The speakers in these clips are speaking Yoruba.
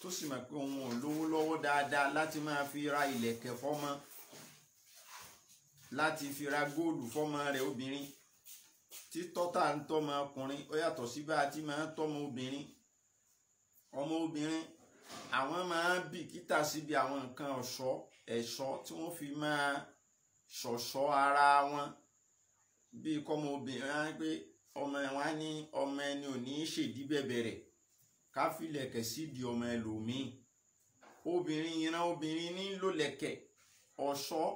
tó sì mọ̀ pé òun ò lówó lọ́wọ́ dáadáa láti máa fi ra ìlẹ̀kẹ̀ fọ́mọ, láti fi ra góòlù fọ́mọ rẹ̀ obìnrin. Títọ́ tá ń tọ́mọ ọkùnrin ó yàtọ̀ sí bá a ti máa ń tọ́mọ obìnrin. Ọmọ obìnrin àwọn máa ń bìkítà síbi àwọn nǹkan ẹ̀ṣọ́ tí wọ́n fi máa ṣọ̀ṣọ́ ara wọn, bíi kọ́mọ obìnrin á pé ọmọ wọn á ní ọmọ ẹni ò ní ṣèdí bẹ̀bẹ̀rẹ̀ ká fi lẹ̀kẹ̀ sídìí ọmọ ẹlòmíì. Obìnrin ìran obìnrin nílò lẹ̀kẹ̀ ọ̀ṣọ́.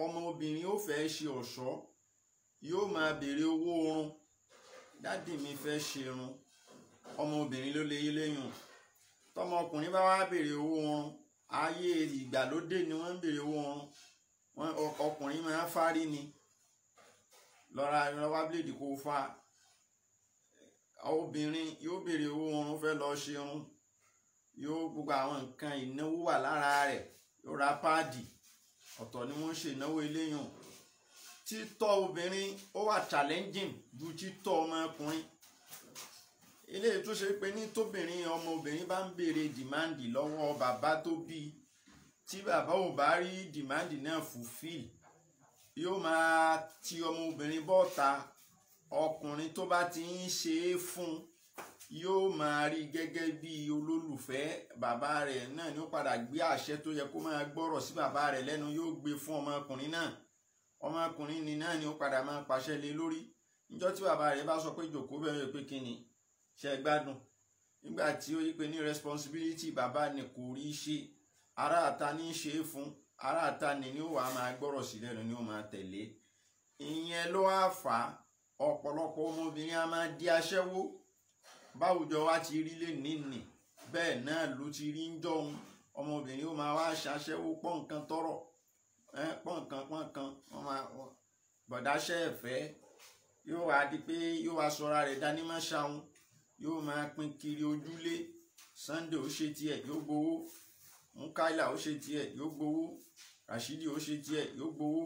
Ọmọ obìnrin ó fẹ́ ṣe ọ̀ṣọ́ yóò máa béèrè owó oorun, dádì mi fẹ́ ṣe irun. Ọmọ obìnrin ló lè yé léyìn. Tọmọ ọkùnrin bá wá béèrè owó oorun, ayé ìgbàlódé ni wọ́n ń béèrè owó oorun. Ọkùnrin máa ń fárí ni, lọ́ra wá bíléèdì kó fa. Obìnrin yóò béèrè owó oorun, fẹ́ lọ ṣe irun, yóò gbogbo àwọn nǹkan ìnáwó wà lára rẹ̀, yóò ra páàdì, ọ̀tọ̀ ni wọ́n ṣe ìnáwó eléyìn. Títọ́ obìnrin ó wà challenging ju títọ́ ọmọkùnrin. Eléyìí tó ṣe pé ní tóbìnrin ọmọ obìnrin bá ń béèrè dìmáàndì lọ́wọ́ bàbá tó bí, tí bàbá ò bá rí dìmáàndì náà fulfill, yóò máa ti ọmọ obìnrin bọ́ta. Ọkùnrin tó bá ti ń ṣe é fún yóò máa rí gẹ́gẹ́ bí olólùfẹ́ bàbá rẹ̀ náà, ni ó padà gbé àṣẹ tó yẹ kó máa gbọ́rọ̀ sí bàbá rẹ̀ lẹ́nu yóò gbé fún ọmọkùnrin náà. Ọmọkùnrin ni náà ni ó padà máa pàṣẹ lé lórí. Níjọ́ tí bàbá rẹ̀ bá sọ pé jòkó bẹ̀rẹ̀ pé kí ni ṣe gbádùn, nígbà tí ó yí pé ní responsibility bàbá ni kò rí ṣe, ará àta ní í ṣe é fún, ará àta ni ó wà máa gbọ́rọ̀ sí lẹ́nu ni ó máa tẹ̀lé. Ìyẹn ló wá fà á ọ̀pọ̀lọpọ̀ ọmọbìnrin a máa di aṣẹ́wó. Báwùjọ wa ti rí lé nìní bẹ́ẹ̀ náà ló ti rí ń jọun. Ọmọbìnrin ó máa wá ṣaṣẹ́wó pọ́n nǹkan tọrọ, pọ́n nǹkan wọ́n máa bọ̀dáṣẹ́ ẹ̀fẹ́, yóò wá di pé yóò wá sọra rẹ̀ dání má ṣàwọn, yóò máa pín kiri ojúlé. Sunday ó ṣe tiẹ̀ yóò gbowó, Mukaila ó ṣe tiẹ̀ yóò gbowó, Rashidi ó ṣe tiẹ̀ yóò gbowó,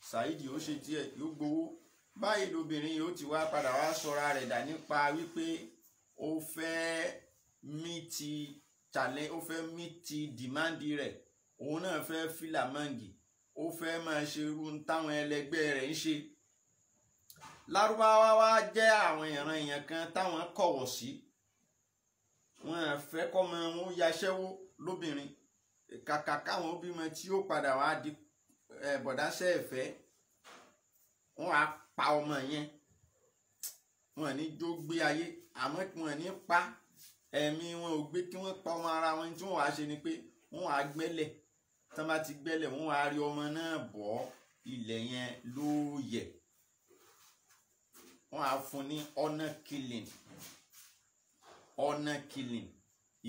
Saidi ó ṣe tiẹ̀ yóò gbowó. Báyìí lobìnrin yóò ti wá padà wá sọra rẹ̀ dà nípa wípé ó fẹ́ mítì dìmáàndì rẹ̀, òun náà fẹ́ fìlà mọ́ǹgì, ó fẹ́ máa ṣe irú táwọn ẹlẹgbẹ́ rẹ̀ ń ṣe. Lárúbáwá wá jẹ́ àwọn ìran èèyàn kan táwọn kọ̀wọ̀ sí. Wọ́n fẹ́ kọ́mọ wọn yaṣẹ́wó lóbìnrin, kàkà káwọn bímọ tí ó padà wá di bọ̀dáṣẹ́ ẹ̀fẹ́, wọ́n á pa ọmọ yẹn. Wọ́n ní jó gbé ayé, àmọ́ wọ́n ní pa ẹ̀mí wọn ò gbé kí wọ́n pa ọmọ ara wọn. Tí wọ́n wá ṣe ni pé wọ́n á gbẹ́lẹ̀, tí wọ́n bá ti gbẹ́lẹ̀ wọ́n á rí ọmọ náà bọ́ ilẹ̀ yẹn ló yẹ̀. Wọ́n á fún ní honor killing,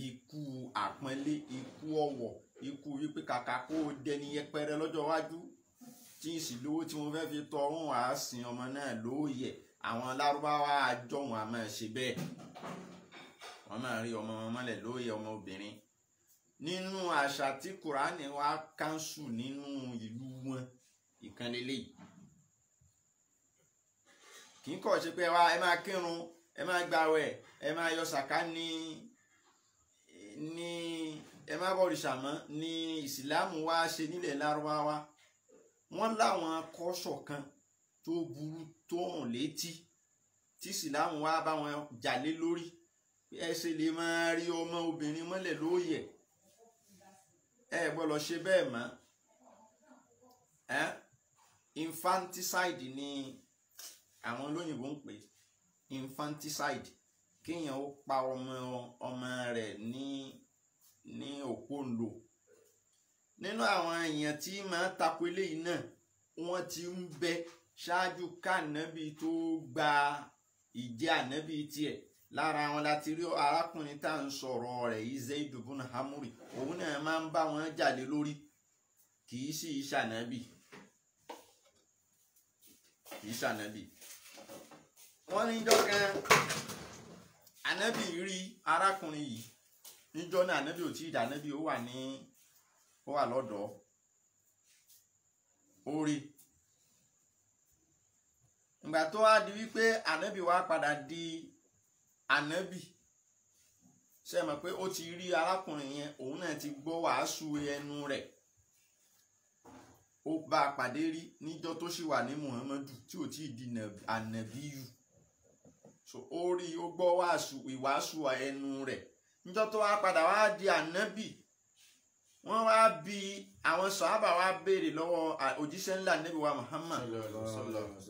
ikú àpọ́nlé, ikú ọ̀wọ̀, ikú wípé kàkà kó dẹni yẹpẹrẹ lọ́jọ́ iwájú tí ìsì lówó tí wọ́n fẹ́ fi tọ́ wọn á sin ọmọ náà lóòyẹ̀. Àwọn Lárúbáwá àjọ wọn a máa ṣe bẹ́ẹ̀, wọ́n máa rí ọmọ wọn mọ́lẹ̀ lóòyẹ̀ ọmọ obìnrin. Nínú àṣà tí Kùránì wá káńsù nínú ìlú wọn ìkànnlélẹ́yìí. Kì í kọ̀ ṣe pé ẹ máa kírun, ẹ máa gbàwẹ̀, ẹ máa yọ sàká ní ẹ má bọ̀rìṣà mọ́ ní ìsìláàmù wá ṣe nílẹ̀ Lárúbáwá. Wọ́n láwọn kọ́ṣọ̀ kan tó burú tó hàn létí tí ìsìláàmù wá bá wọn jàlé lórí. Ẹ ṣe lè máa rí ọmọ obìnrin mọ́lẹ̀ lóòyẹ̀, ẹ gbọ́dọ̀ ṣe bẹ́ẹ̀ mọ́. Infanticide ni àwọn olóyìnbó ń pè, infanticide, kéèyàn ó pa ọmọ rẹ̀ ní òpóǹlò. Nínú àwọn èèyàn tí máa tako eléyìí náà wọ́n ti ń bẹ ṣáájú kánábì tó gba ìjẹ́ ànábì tiẹ̀. Lára wọn láti rí arákùnrin tá à ń sọ̀rọ̀ rẹ̀ yìí, Zaid ibn Hamuri. Òun náà máa ń bá wọn jàlé lórí, kì í sì ṣànábì. Wọ́n níjọ́ kan ànábì rí arákùnrin yìí. Níjọ́ náà ànábì ò tí ì dà, ànábì ó wà lọ́dọ̀ orí. Ìgbà tó wá di wípé ànábì wá padà di ànábì ṣe mọ̀ pé ó ti rí arákùnrin yẹn, òun náà ti gbọ́ wàásù ẹnu rẹ̀, ó bá a pàdé rí níjọ́ tó sì wà ní Muhammadu tí ò tí ì di ànàbíyù. So ó rí, ó gbọ́ ìwàásù ẹnu rẹ̀. Níjọ́ tó wá padà wá di ànábì, wọ́n wá bi àwọn sàhábà wá béèrè lọ́wọ́ òjíṣẹ́ ńlá Ànábì wa Muhammad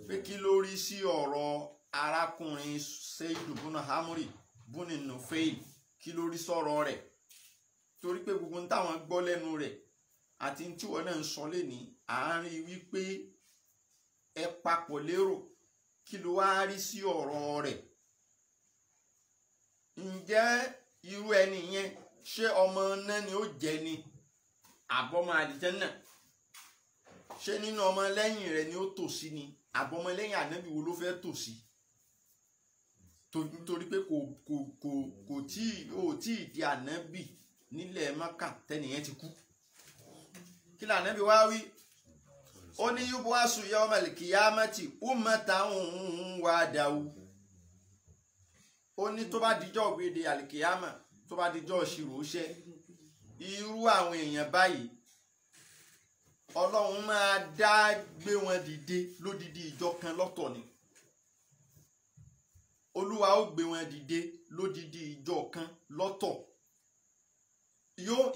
pé kí ló rí sí ọ̀rọ̀ arákùnrin Seidu bùnà Hamuri bùnà Nufail, kí ló rí sọ̀rọ̀ rẹ̀, torí pé gbogbo táwọn gbọ́ lẹ́nu rẹ̀ àti tí wọ́n náà ń sọ lẹ́ni àárín wípé ẹ papọ̀ lérò, kí ló wá rí sí ọ̀rọ̀ rẹ̀. Ǹjẹ́ irú ẹni yẹn ṣé ọmọ náà ni ó jẹ́ ni àbọ̀mọ àlìjẹ́nnà? Ṣé nínú ọmọ lẹ́yìn rẹ̀ ni ó tò sí ni àbọ̀mọ lẹ́yìn ànábì wo ló fẹ́ tò sí? Torí pé kò tí ì di ànábì nílẹ̀ Mákà tẹ́nìyẹn ti kú. Kí lànábì wá wí? Ó ní yub'asu yawmal qiyamati ummatan wahdahu. Ó ní tó bá dijọ́ gbèdé àlìkìyámà, tó bá dijọ́ ìṣirò iṣẹ́, irú àwọn èèyàn báyìí Ọlọ́run máa dá gbé wọn dìde lódidi ìjọ kan lọ́tọ̀ ni. Olúwa ó gbé wọn dìde lódidi ìjọ kan lọ́tọ̀.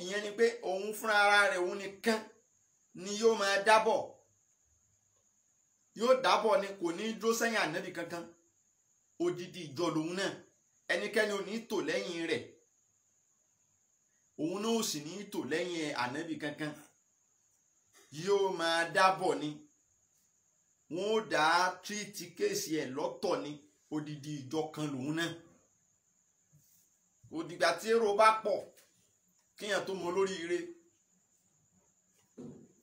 Ìyẹn ni pé òun fúnra ara rẹ̀ òun nìkan ni yóò máa dábọ̀. Yóò dábọ̀ ni, kò ní dúró sẹ́yìn ànábì kankan. Odidi ìjọ lòun náà. Ẹnikẹ́ni ò ní tò lẹ́yìn rẹ̀. Òun náà ò sì ní tò lẹ́yìn ànábì kankan. Yóò máa dábọ̀ ni. Wọ́n ó dá tírìtì kéèsì ẹ̀ lọ́tọ̀ ni. Odidi ìjọ kan lòun náà. Òdìgbà tí èrò bá pọ̀ kíyàn tó mọ olóríire.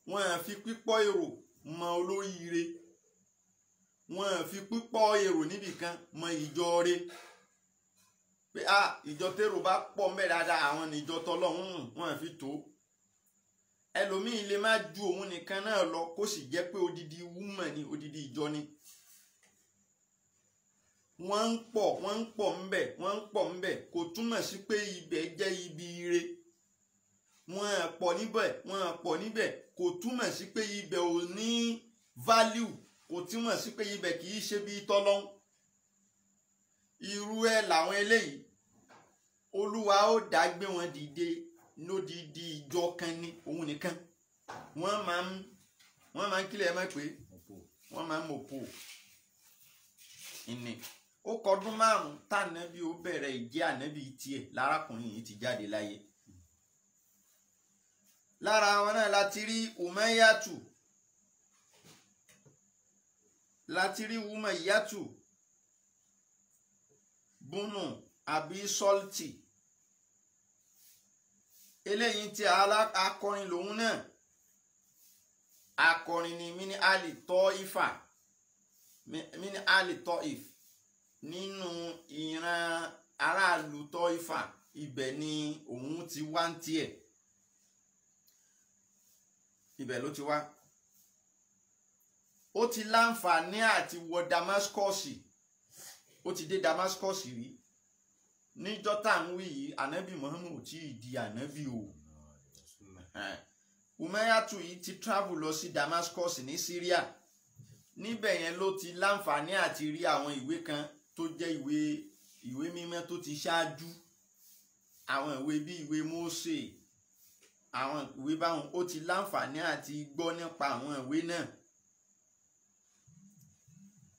Wọ́n á fi pípọ̀ èrò mọ olóríire. Wọ́n á fi pípọ̀ èrò níbìkan mọ ìjọ rẹ̀. Pé ìjọ tèrò bá pọ̀ ńbẹ̀ dáadáa, àwọn ní ìjọ tọlọ́hun, wọ́n á fi tó. Ẹlòmíì lè má ju òun nìkan náà lọ kó sì jẹ́ pé odidi wúmọ̀ ni, odidi ìjọ ni. Wọ́n ń pọ̀ ńbẹ̀ kò túmọ̀ sí pé ibẹ̀ jẹ́ ibi ire. Wọ́n á pọ̀ níbẹ̀ kò túmọ̀ sí pé ibẹ̀ ò ní value, kò túmọ̀ sí pé ibẹ̀ kì í ṣe bí tọ́lọ́hun. Irú ẹ̀ làwọn eléyìí. Olúwa ó dá gbé wọn dìde lódidi ìjọ kan ní òun nìkan. Wọ́n máa ń kílẹ̀ mọ́ pé wọ́n máa ń mọ̀pọ̀ ìní. Ó kọdún 5 tànábì ó bẹ̀rẹ̀ ìjẹ́ ànábì tiẹ̀ lárákùnrin yìí ti jáde láyé. Lára wọn náà láti rí Umayyatu bùnú àbí sọ́ltì. Eléyìí tí akọrin lòun náà. Akọrin ni mini ali Tọ́ìf nínú ìran aráàlú Tọ́ìfà. Ibẹ̀ ni òun ti wá ń tiẹ̀. Ibẹ̀ ló ti wá. Ó ti láǹfààní àti wọ Damascus. Ó ti dé Damascus rí. Níjọ́ tá ń wí yìí, ànábì Muhammad ò tí ì di ànábì o. Umayyatu yìí ti travel lọ sí Damascus ní Syria. Níbẹ̀ yẹn ló ti láǹfààní àti rí àwọn ìwé kan tó jẹ́ ìwé mímọ́ tó ti ṣáájú. Àwọn ìwé bí ìwé Mósè, àwọn ìwé báwọn, ó ti láǹfààní àti gbọ́ nípa àwọn ìwé náà.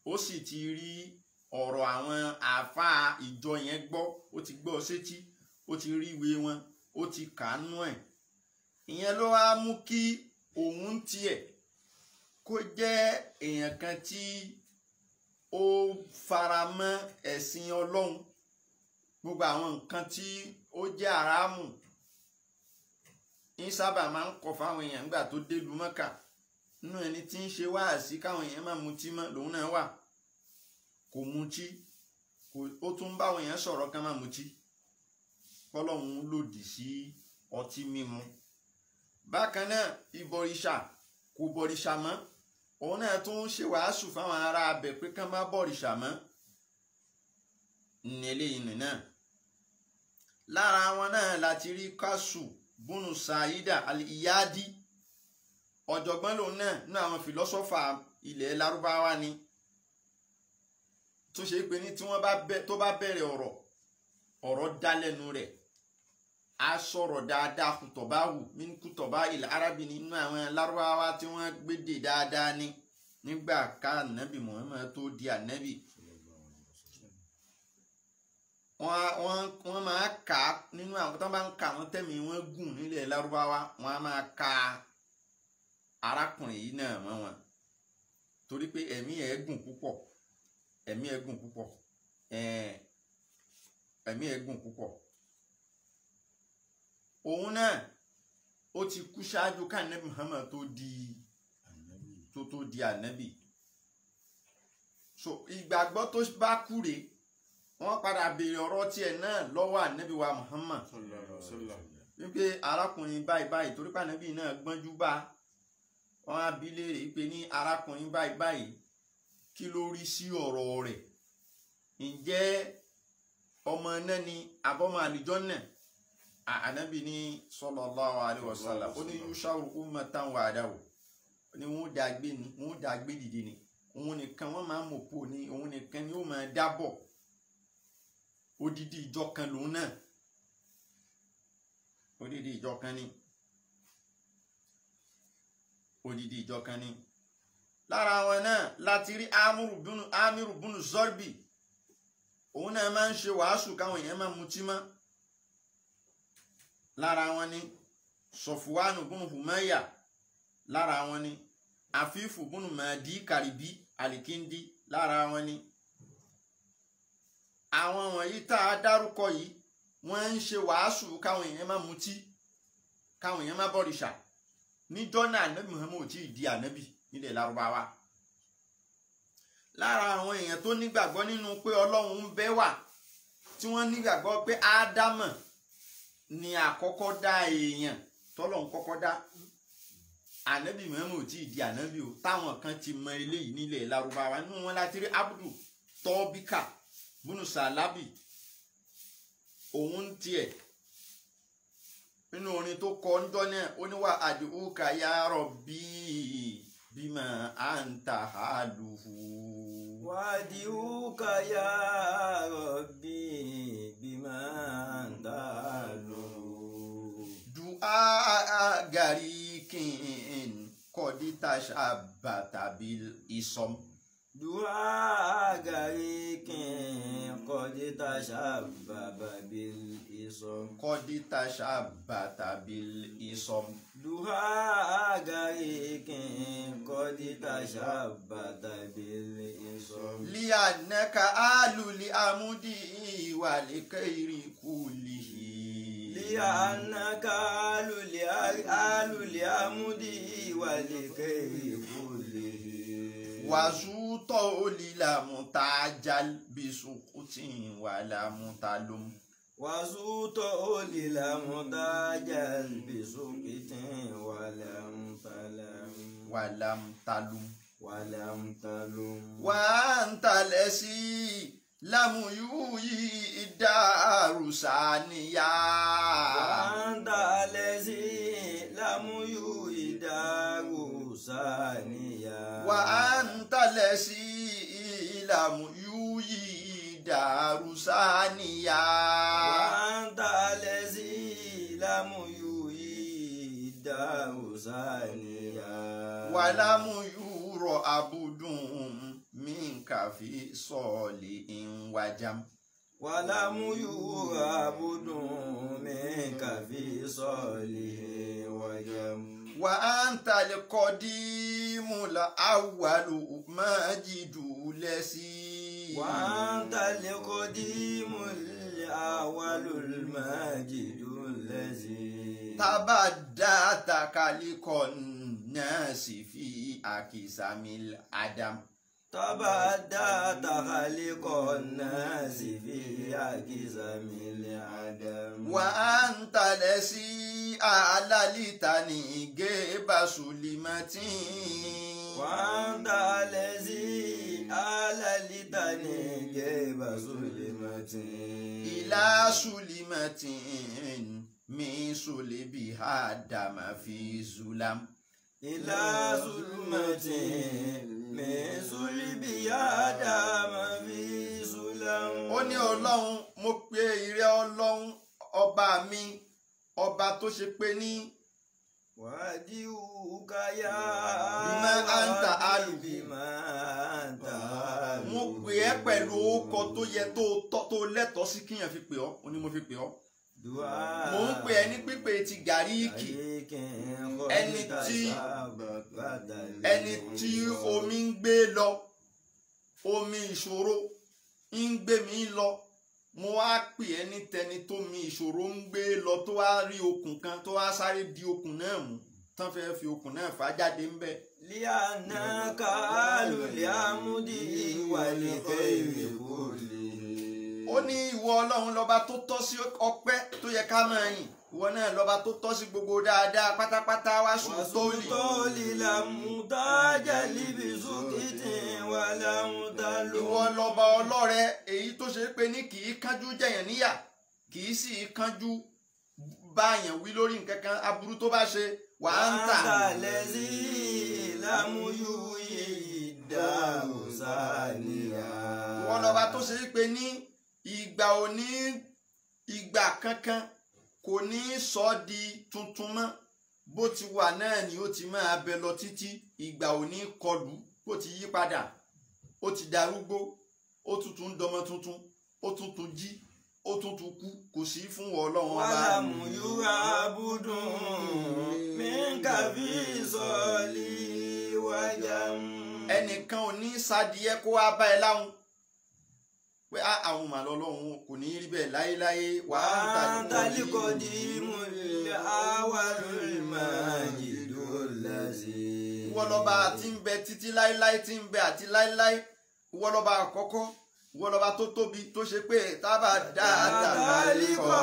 Ó sì ti rí ọ̀rọ̀ àwọn àáfàá ìjọ yẹn gbọ́, ó ti gbọ́ sétí, ó ti rí ìwé wọn, ó ti kàánú ẹ̀. Ìyẹn ló wá mú kí òun tiẹ̀ kó jẹ́ èèyàn kan tí ó fara mọ́ ẹ̀sìn Ọlọ́run. Gbogbo àwọn nǹkan tí ó jẹ́ àrámù ń sábà máa ń kọ̀ fáwọn èèyàn nígbà tó dé ìlú Mọ́kà. Nínú ẹni tí ń ṣe wáàsí káwọn èèyàn má mutí mọ́ lòun náà wà. Kò mutí, ó tún báwọn èèyàn sọ̀rọ̀ ká má mutí. Ọlọ́run lòdì sí ọtí mímu. Bákan náà ìbọ̀rìṣà kò bọ̀rìṣà mọ́. Òun náà tún ń ṣe wàásù fáwọn ará abẹ pé kán má bọ̀rìṣà mọ́. Ní eléyìí náà. lára wọn náà láti rí Kasu bunu Saida al-Iyadi, ọ̀jọ̀gbọ́n lòun náà nínú àwọn fìlọ́sọ́fà ilẹ̀ Lárúbáwá ni, tó ṣe pé ní tí wọ́n bá bẹ̀rẹ̀ ọ̀rọ̀ dá lẹ́nu rẹ̀, a sọ̀rọ̀ dáadáa kùtọ̀báwù min kùtọ̀bá ilẹ̀ Arabi nínú àwọn Lárúbáwá tí wọ́n gbédè dáadáa ni nígbà ká ànábì Muhammad tó di ànábì. Wọ́n máa kà á nínú àwọn tó bá ń kà wọ́n tẹ̀mí wọ́n gùn nílẹ̀ Lárúbáwá, wọ́n á máa ka arákùnrin yìí náà mọ́ wọn torí pé ẹ̀mí ẹ̀ gùn púpọ̀, ẹ̀mí ẹ̀ gùn púpọ̀. Òun náà ó ti kú ṣáájú ká ànábì Muhammad tó di ànábì. So ìgbàgbọ́ tó bá kú rèé, wọ́n padà béèrè ọ̀rọ̀ tiẹ̀ náà lọ́wọ́ ànábì wa Muhammad wípé arákùnrin báyìí torí pé ànábì náà gbọ́njú bá wọn á bi léèrè pé ní arákùnrin báyìí kí ló rí sí ọ̀rọ̀ rẹ̀, ǹjẹ́ ọmọ náà ni àbọ̀mọ àlùjánnà? Ànábì ní sallallahu alaihi wasallam ó ní yusharu ummatan wahdahu, ni wọ́n dá gbé dìde ni, òun nìkan wọ́n máa ń mọ̀pó ni, òun nìkan ni ó máa dábọ̀, odidi ìjọ kan lòun náà, odidi ìjọ kan ni. Lára wọn náà láti rí Amiru bunu Zorbi, òun náà máa ń ṣe wàásù káwọn èèyàn máa mutí mọ́. Lára wọn ni Sọfùwánù bunu Humayya, lára wọn ni Afifu bunu Madi Karibi Alikindi, lára wọn ni. Àwọn wọ̀nyí tá a dárúkọ yìí wọ́n ń ṣe wàásù káwọn èèyàn máa mutí, káwọn èèyàn máa bọ̀rìṣà. Níjọ́ náà ànábì Muhammad ò tí ì di ànábì nílẹ̀ Lárúbáwá. Lára àwọn èèyàn tó nígbàgbọ́ nínú pé Ọlọ́run ń bẹ wà, tí wọ́n nígbàgbọ́ pé Ádámọ̀ ni àkọ́kọ́ dá èèyàn tọ́lọ́run kọ́kọ́ dá, ànábì Muhammad ò tí ì di ànábì o. Táwọn kan ti mọ eléyìí nílẹ̀ Lárúbáwá, nínú wọn láti rí Abdu Tọ́bíkà bunu Salabi, òun tiẹ̀ nínú orin tó kọ ńjọ́ náà ó ní wà àdìhúkà ya Rabbi bima anta haluhu. Wà àdìhúkà ya Rabbi bima anta haluhu. Du'a garikin kọ́dítà ṣàbàtà bil isom. Du'a garikin kọ́dítà ṣàbàbà bil isom. Kọ́dítà ṣàbàtà bil isom. Du'a garikin kọ́dítà ṣàbàtà bil isom. Li'annaka aluli amudi walikairi kulihi. Li'annaka aluli amudi walikairi kulihi. Wàzútọ̀ olìlàmùtàjàl bisukutin wàlàmùtàlùm. Wàzútọ̀ olìlàmùtàjàl bisukutin wàlàmùtàlùm. Wàntàlẹ́sí lámùyúyí ìdárùsáníyá. Wàntàlẹ́sí lámùyúyí ìdárùsáníyá. Wàntàlẹ́sí lámùyúyí ìdárùsáníyá. Wàntàlẹ́sí lámùyúyí ìdárùsáníyá. Wàlámùyúrọ̀ abudun minkafi sọ̀lì ìwàjàm. Wàlámùyúrọ̀ abudun minkafi sọ̀lì ìwàjàm. Wa antal qadimul awwalu majidu lesi. Wa antal qadimul awwalul majidu lesi. Tabaddata kalikon nasi fi akisamil adam. Tabaddata kalikon nasi fi akisamil adam. Wa anta lesi alalitani geba sulimatin. Wa anta lesi alalitani geba sulimatin. ìlà sulimatin min sulibi adama fi zulam. ìlà sulimatin min sulibi adama fi zulam. ó ní ọlọ́run, mo pe ìrẹ́ ọlọ́run ọba mi, ọba tó ṣe pé ní wàdíwùká yá bímọ àǹtà àlù. bímọ àǹtà àlù. mo pè ẹ́ pẹ̀lú orúkọ tó yẹ tó lẹ́tọ̀ọ́ sí kíyàn fi pè ọ́, ó ní mo fi pè ọ́. mo ń pè ẹ́ ní pípé ti gàríìkì, ẹni tí omi ń gbé lọ, omi ìṣòro ń gbé mi lọ. mo wá pè ẹ́ ní tẹni tó mi ìṣòro ń gbé lọ, tó wá rí okùn kan tó wá sáré di okùn náà mú, tán fẹ́ fi okùn náà fà jáde ń bẹ̀. líànà kàálù líàmúdì wàlẹ̀ kẹ́rì kúrì. ó ní ìwọ ọlọ́run lọ́ba tó tọ́ sí ọpẹ́ tó yẹ ká máa yìn, ìwọ náà lọ́ba tó tọ́ sí gbogbo dáadáa pátápátá. wá sùn tóòlì làmúdájà líbi sùkìtì wà lámúdálò. ìwọ lọ́ba ọlọ́rẹ, èyí tó ṣe pé ní kì í kánjú jẹ̀yàn níyà, kì í sì kánjú báyàn wí lórí nǹkan kan aburú tó bá ṣe. wà á ń tà lẹ́sí lámúyú ìdáhùn sáníyà. ìwọ lọ́ba tó ṣe pé ní ìgbà kankan kò ní sọ di tuntun mọ́, bó ti wà náà ni ó ti máa bẹ lọ títí. ìgbà ò ní kọlù, bó ti yí padà, ó ti darúgbó, ó tuntun ń dọmọ tuntun, ó tuntun jí, ó tuntun kú, kò sí fún ọlọ́run ọba. wàlámù yúra abúdùn mí kàbí sọ́ọ̀lì wájà. ẹnìkan ò ní sadìẹ kó wá bá ẹ láhùn pé àwọn màlọ́ ọlọ́run kò ní rí bẹ́ẹ̀ láéláé. wà á ń tàlíkọ̀ dì í múlẹ̀ àwàlú májìdó lásì. ìwọ lọ́ba tí ń bẹ títí láéláé, tí ń bẹ àti láéláé. ìwọ lọ́ba àkọ́kọ́, ìwọ lọ́ba tó tóbi, tó ṣe pé tábà dáadáa. tàlíkọ̀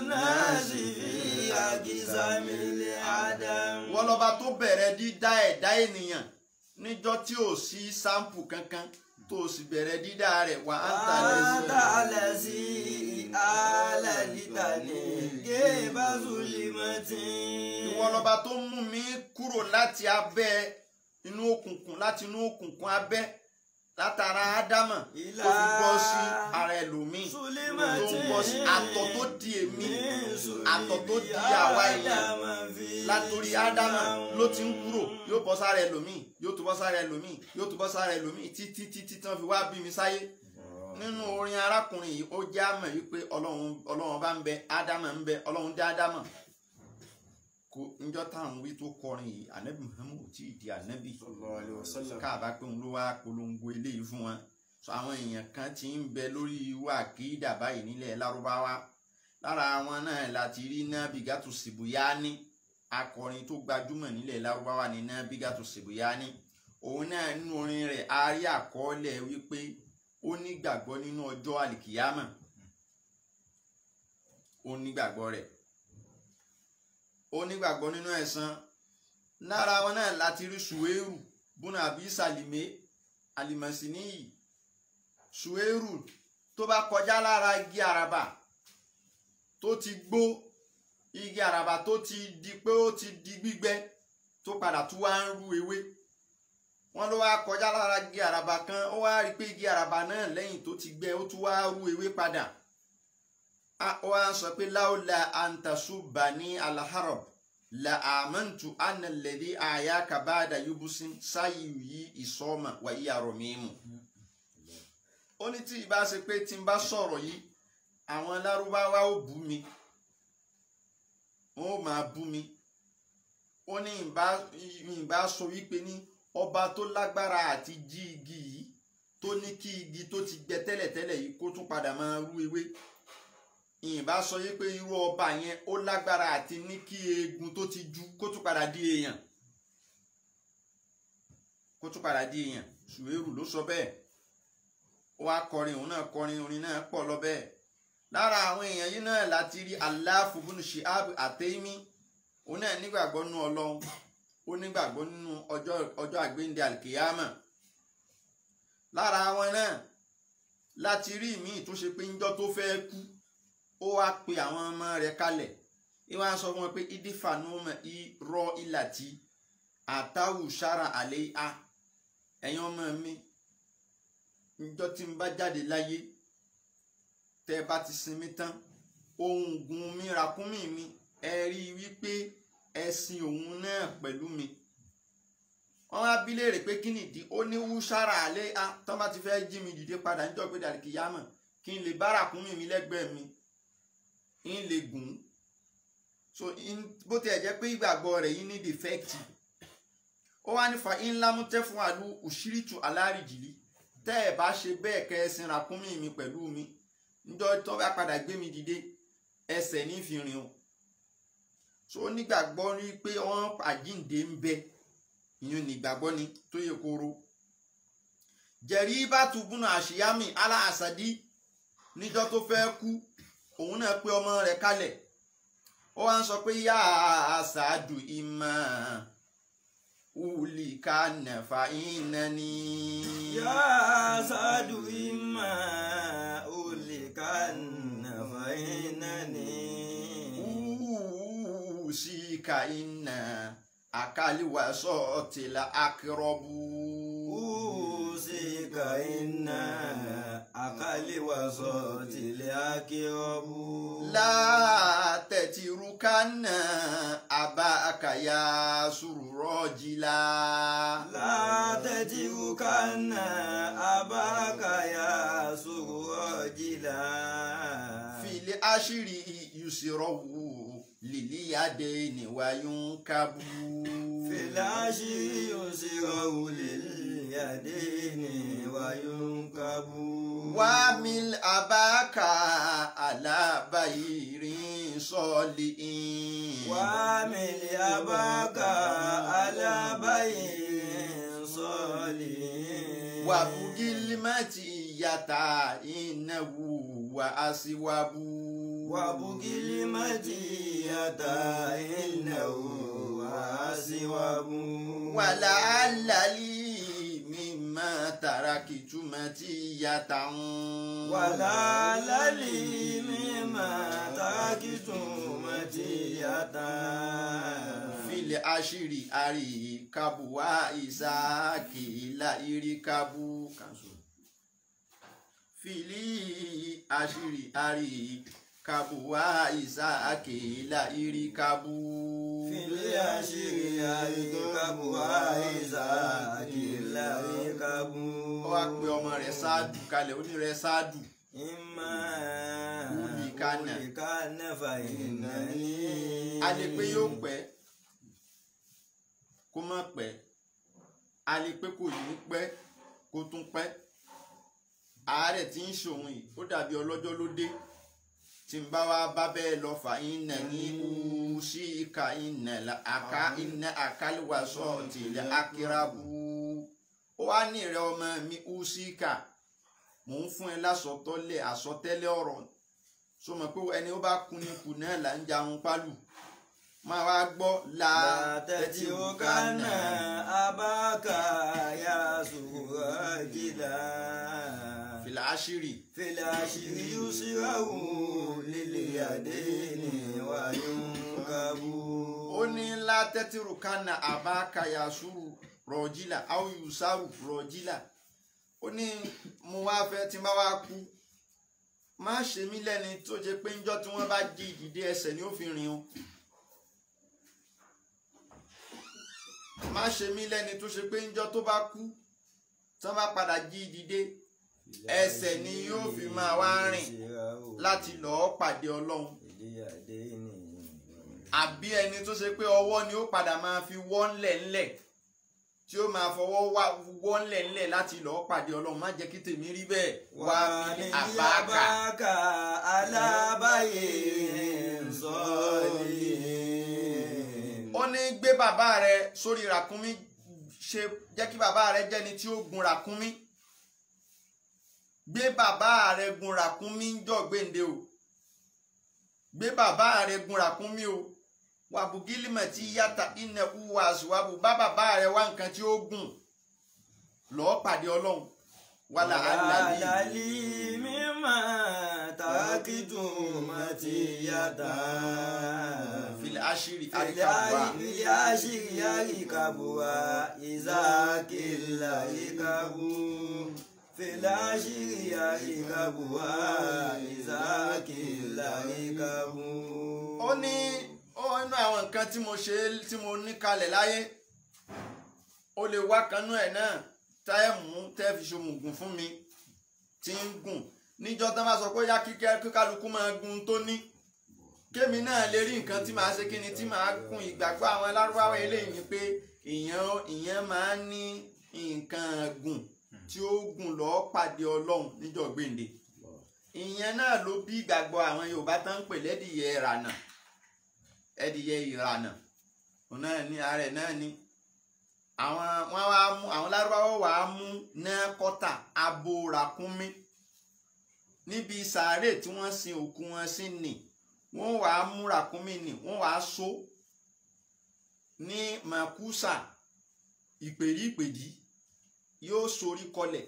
náà sì fi àgìsàmìlẹ̀ àdàm. ìwọ lọ́ba tó bẹ̀rẹ̀ dídá ẹ̀dá ènìyàn níjọ́ tí ò sí sáǹpù kankan, tó sì bẹ̀rẹ̀ dídá rẹ̀. wà á ń tàlẹ̀ sí alàlítà ní gébà zulimati. ìwọ lọ́ba tó mú mi kúrò láti abẹ́ inú òkùnkùn, láti inú òkùnkùn abẹ́, látara ádámà tó fi bọ́ sí ara ẹlòmíì, tó ń bọ́ sí àtọ̀ tó di èmi, àtọ̀ tó di àwa èèyàn. látòrí ádámà ló ti ń kúrò, yóò bọ́ sára ẹlòmíì, yóò tún bọ́ sára ẹlòmíì, yóò tún bọ́ sára ẹlòmíì, títí tí wọ́n fi wá bí mi sáyé. nínú orin arákùnrin yìí ó já mọ̀ wípé ọlọ́run bá ń bẹ, ádámà ń bẹ, ọlọ́run dá ádámà. njọ́ táwọn wí tó kọrin yìí, ànábì Muhammad ò tí ì di ànábì káàbá pé òun ló wá polongo eléyìí fún wọn. sọ àwọn èèyàn kan tí ń bẹ lórí ìwà àkídà báyìí nílẹ̀ lárúbáwá. lára wọn náà láti rí Nabigatu Sibuyani, akọrin tó gbajúmọ̀ nílẹ̀ lárúbáwá ní Nabigatu Sibuyani. òun náà nínú orin rẹ̀ a rí àkọọ́lẹ̀ wípé ó nígbàgbọ́ nínú ọjọ́ àlìkìyámà, ó nígbàgbọ́ rẹ̀, ó nígbàgbọ́ nínú ẹ̀san. lára wọn náà láti rí Suwairu bùnà àbí Sàlìmé Àlìmọ̀síníyì. Suwairu tó bá kọjá lára igi àràbà tó ti gbó, igi àràbà tó ti di pé ó ti di gbígbẹ, tó padà tún wá ń rú ewé. wọ́n ló wá kọjá lára igi àràbà kan, ó wá rí pé igi àràbà náà lẹ́yìn tó ti gbẹ ó tún wá rú ewé padà. ó wá sọ pé láòlà antasubani alharab la amantu anna alladhi ayaka ba'da yubusin sayyi isoma wa iyaro mimu. ó ní tí ìbá ṣe pé tí n bá sọ̀rọ̀ yìí àwọn lárúbáwá ó bú mi, wọ́n ó máa bú mi. ó ní ìbá sọ wípé ní ọba tó lágbára àti jí igi yìí, tó ní kí igi tó ti gbẹ tẹ́lẹ̀tẹ́lẹ̀ yìí kó tún padà máa rú ewé. ìbá sọ yí pé irú ọba yẹn ó lágbára àti ní kí eegun tó ti jú kó tún padà di èèyàn, kó tún padà di èèyàn. Suwairu ló sọ bẹ́ẹ̀. ó wá kọrin, òun náà kọrin, orin náà pọ̀ lọ bẹ́ẹ̀. lára àwọn èèyàn yìí náà láti rí Aláàfù bùnú Shihab Àtẹ́mí. òun náà nígbàgbọ́ nínú Ọlọ́run, ó nígbàgbọ́ nínú ọjọ́ àgbéǹde àlìkìyámà. lára wọn náà láti rí míì tó ṣe pé níjọ́ tó fẹ́ kú ó wá pe àwọn ọmọ rẹ̀ kalẹ̀ ìwà sọ fún wọn pé ìdífà ní ọmọ irọ ìlà tí àtàwù sára àlẹ́ a ẹ̀yin ọmọ mi níjọ́ tí n bá jáde láyé tẹ́ bá ti sinmi tán ohun gun mi ràkúnmí mi ẹ rí i wípé ẹ̀sìn òun náà pẹ̀lú mi. Wọ́n wá bi léèrè pé kí nìdí ó ní wúṣára àlẹ́ a tán bá ti fẹ́ jí mi dìde padà níjọ́ pé dàrí kìyàmọ̀ kí n lè bá ràkúnmí mi lẹ́gbẹ̀ẹ́ mi ń lè gùn. So bó tiẹ̀ jẹ́ pé ìgbàgbọ́ rẹ̀ yìí ní dìfẹ́kìtì ó wá ní fa ńlá mú tẹ́ fún àlù òṣìrìtù alárìjìlì tẹ́ ẹ̀ bá ṣe bẹ́ẹ̀ kẹ́ ẹ sin ràkúnmí mi pẹ̀lú mi níjọ́ tó bá padà gbé mi dìde ẹsẹ̀ ní fi rìn o. So onígbàgbọ́ ní pé wọ́n àjíǹde ń bẹ ìyún nígbàgbọ́ ni tó yẹ kóró. Jẹ̀rí bá tubúnà àṣìyámì aláàsàdí níjọ́ tó fẹ́ kú òun náà pé ọmọ rẹ̀ kalẹ̀ ó wá ń sọ pé yá àṣàdù ìmọ̀ ulika nàfà ìnani. yá àṣàdù ìmọ̀ ulika nàfà ìnani. Usika inna akali wa sotila akrobu. Usika inna akali wa sotila akrobu. La tetirukanna abaka ya sururojila. La tetirukanna abaka ya sururojila. Fili ashiri yusirowu liliyadeni wayunkabu. Filashi yusirowu liliyadeni wayunkabu. Wamil abaka ala bayirin soliin. Wamil abaka ala bayirin soliin. Wabugil matiyata innahu wa asiwabu. Wabugil matiyata innahu wa asiwabu. Wala alali mimma tarakitu matiyatan. Wala alali mimma tarakitu matiyatan. Fili ashiri ari kabu wa isaki la irikabu. Fili ashiri ari kabu wa isaki la irikabu. Fili ashiri ari kabu wa isaki la irikabu. Ó wá pe ọmọ rẹ̀ Sáàdù kalẹ̀ ó ní rẹ̀ Sáàdù. Ìmọ̀ Ulìkánà fa ìnáni. A lè pé yóò pẹ́ kó má pẹ́, a lè pé kò ní pẹ́ kó tún pẹ́. Àárẹ̀ tí ń ṣòun yìí ó dàbí ọlọ́jọ́ ló dé tí n bá wá bá bẹ́ẹ̀ lọ fà iná ní sí ìka iná àká iná àkálíwàsọ tìlẹ̀ akírábù. Ó wá ní ìrẹ́ ọmọ mi usika mò ń fún ẹ lásọtọ́lẹ̀ àsọtẹ́lẹ̀ ọ̀rọ̀ so mọ̀ pé ẹni ó bá kú ní kù náà là ń jarun pálù máa wá gbọ́ látẹ̀tí ó kánà abáka yá sùúrà jìlá. fìlà àṣírí. fìlà àṣírí yóò síráwò lílé àdé ní wáyé ń kábù. ó ní látẹ̀tí ó kánà abáka yá sùúrù rọ̀jìlá àwọn yusaru rọ̀jìlá. Ó ní mo wá fẹ́ tí n bá wá kú má ṣe mí lẹ́ni tó jẹ́ pé níjọ́ tí wọ́n bá jí ìdìde ẹsẹ̀ ni ó fi rìn o. Má ṣe mí lẹ́ni tó ṣe pé níjọ́ tó bá kú tí wọ́n bá padà jí ìdìde ẹsẹ̀ ni yóò fi máa wá rìn láti lọ́ọ́ pàdé Ọlọ́run. Àbí ẹni tó ṣe pé ọwọ́ ni ó padà máa fi wọ́ ńlẹ̀ ńlẹ̀ tí ó máa fọwọ́ wọ́ ńlẹ̀ ńlẹ̀ láti lọ́ọ́ pàdé Ọlọ́run. Má jẹ́ kí tèmi rí bẹ́ẹ̀. Wà ní àbáàkà alábàáyé sọ́ọ̀lì. Ó ní gbé bàbá rẹ sórí ràkúnmí, ṣe jẹ́ kí bàbá rẹ jẹ́ni tí ó gun ràkúnmí. Gbé bàbá rẹ gun ràkúnmí ń jọ́ gbéǹde o. Gbé bàbá rẹ gun ràkúnmí o. Wàbùgílìmọ̀ tí yàtà iná uwa àṣùwàbù bá bàbá rẹ wá nǹkan tí ó gùn lọ́ọ́ pàdé Ọlọ́run. wàlà àlàlí mímọ́ tàkìtùn àti yàtà. fil ashiri àríkàbùwà. fil ashiri àríkàbùwà ìzákìlà ìkàbù. fil ashiri àríkàbùwà ìzákìlà ìkàbù. ó ní inú àwọn nǹkan tí mo ní kalẹ̀ láyé ó lè wá kanú ẹ̀ náà táìmù tẹ́ fi ṣomùgùn fún mi tí ń gùn níjọ́ tán bá sọ pé yá kíkálukú máa gun tó ní kémi náà lè rí nǹkan tí màá ṣe kí ni tí màá gùn. ìgbàgbọ́ àwọn Lárúbáwá eléyìí ni pé ìyẹn máa ń ní nǹkan gùn tí ó gùn lọ́ọ́ pàdé Ọlọ́run níjọ́ gbèǹde. ìyẹn náà ló bí ìgbàgbọ́ àwọn Yorùbá tán ń pè lẹ́dìyẹ ìrànà ẹdìyẹ ìrànà òun náà ní ààrẹ náà ní àwọn Lárúbáwá wà á mú náà kọ́tà abo ràkúnmí níbi sàárè tí wọ́n sin òkú wọn sí nì wọ́n wà á mú ràkúnmí nì wọ́n wà á so ní màkúsà ìpèdí yóò sorí kọlẹ̀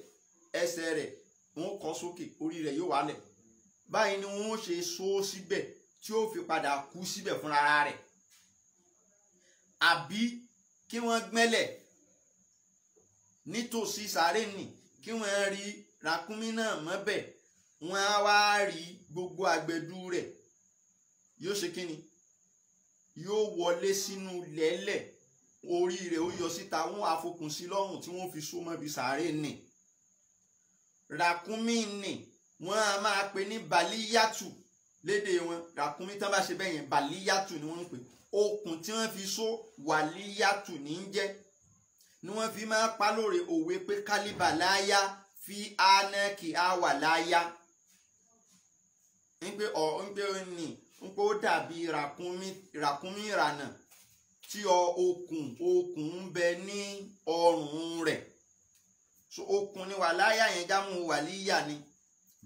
ẹsẹ̀ rẹ̀ wọ́n kọ́ sókè orí rẹ̀ yóò wálẹ̀ báyìí ni wọ́n ṣe so síbẹ̀ tí ó fi padà kú síbẹ̀ fúnra rẹ̀ àbí kí wọ́n gbẹ́lẹ̀ nítòsí sàárè nì kí wọ́n rí ràkúnmí náà mọ́bẹ̀ wọ́n á wá rí gbogbo àgbẹ̀dú rẹ̀ yóò ṣe kí ni yóò wọlé sínú lẹ́lẹ̀ orí rẹ̀ ó yọ síta wọ́n á fokùn sí lọ́rùn tí wọ́n fi so mọ́bi sàárè nì ràkúnmí nì wọ́n á máa pè ní balíyàtù lédè wọn ràkúnmí tán bá ṣe bẹ́ẹ̀ yẹn balíyàtù ni wọ́n ń pè okùn tí wọ́n fi so wàlíyàtù ní í jẹ́ ni wọ́n fi máa pa lóore òwe pé kálíbà láyà fi ánẹ́kì á wà láyà ń pé ó dàbí ràkúnmí ìrànà tí okùn ń bẹ ní ọrùn rẹ̀ so okùn ni wàláyà yẹn jámù wàlíyà ni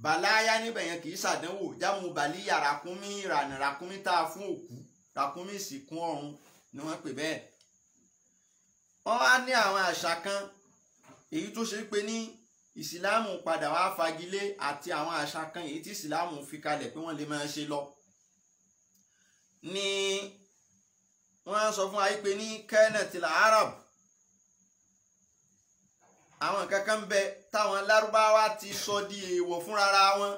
bàláyà níbẹ̀ yẹn kì í ṣàdánwò jámù bàlíyà ràkúnmí ìrànà ràkúnmí tá a fún òkú ràkúnmí ìsìnkú ọ̀run ni wọ́n pè bẹ́ẹ̀. wọ́n á ní àwọn àṣà kan èyí tó ṣe pé ní ìsìláàmù padà wá fagilé àti àwọn àṣà kan èyí tí ìsìláàmù fi kalẹ̀ pé wọ́n lè máa ṣe lọ. ni wọ́n á sọ fún wa pé ní kẹ́nẹ̀tìlá arab àwọn kankan ń bẹ táwọn Lárúbáwá ti sọ di èèwọ̀ fúnra wọn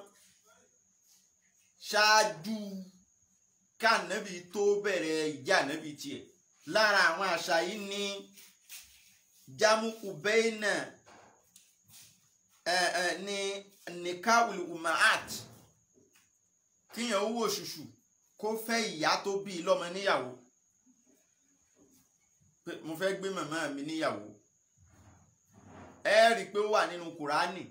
ṣáájú kánàbì tó bẹ̀rẹ̀ ìjà nàbì tiẹ̀ lára àwọn àṣà yìí ní jamuku bẹ́ẹ̀nà ní nikawul umahat kíyàn owó òṣùṣù kó fẹ́ ìyá tó bí lọ́mọ níyàwó mo fẹ́ gbé màmá mi níyàwó ẹ rí i pé ó wà nínú Kùránì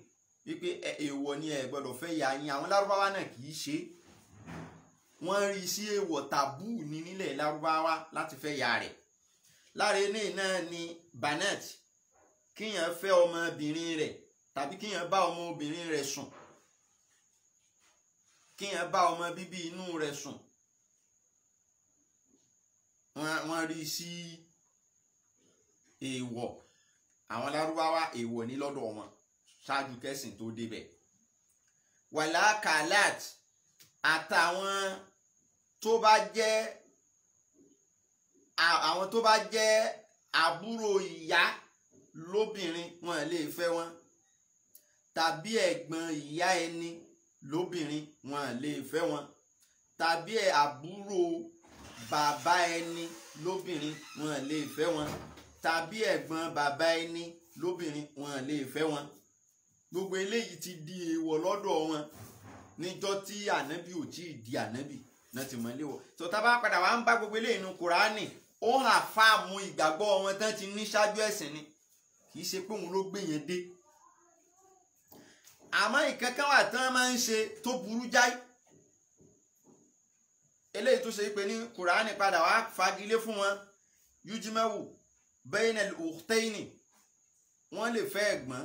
wípé èèwọ̀ ni ẹ gbọ́dọ̀ fẹ́ ìyá yín àwọn Lárúbáwá náà kì í ṣe wọ́n rí sí èèwọ̀ tàbú ní nílẹ̀ Lárúbáwá láti fẹ́ ìyá rẹ̀ lára ilé náà ni banat kíyàn fẹ́ ọmọbìnrin rẹ̀ tàbí kíyàn bá ọmọbìnrin rẹ̀ sùn kíyàn bá ọmọ bíbí inú rẹ̀ sùn wọ́n rí sí èèwọ̀ àwọn Lárúbáwá èèwọ̀ ní lọ́dọ̀ wọn ṣáájú kẹ́sìn tó débẹ̀ wàlákàlát àtàwọn tó bá jẹ́ àbúrò ìyá lóbìnrin wọn lè fẹ́ wọn tàbí ẹ̀gbọ́n ìyá ẹni lóbìnrin wọn lè fẹ́ wọn tàbí àbúrò bàbá ẹni lóbìnrin wọn lè fẹ́ wọn tàbí ẹ̀gbọ́n bàbá ẹni lóbìnrin wọn lè fẹ́ wọn gbogbo eléyìí ti di èèwọ̀ lọ́dọ̀ wọn níjọ́ tí ànábì ò tí ì di ànábì náà ti mọ̀ léwọ̀ tó tá bá padà wá ń bá gbogbo eléyìí nínú Kùránì ó hàn fáàmù ìgbàgbọ́ wọn tán ti ní ṣáájú ẹ̀sìn ni kì í ṣe pé òun ló gbé yẹn dé àmọ́ ìkankan wà tán máa ń ṣe tó burú jáì eléyìí tó ṣe pé ní Kùránì padà wá fagilé fún wọn yújímẹ́wò bainal ukhtaini wọ́n lè fẹ́ ẹ̀gbọ́n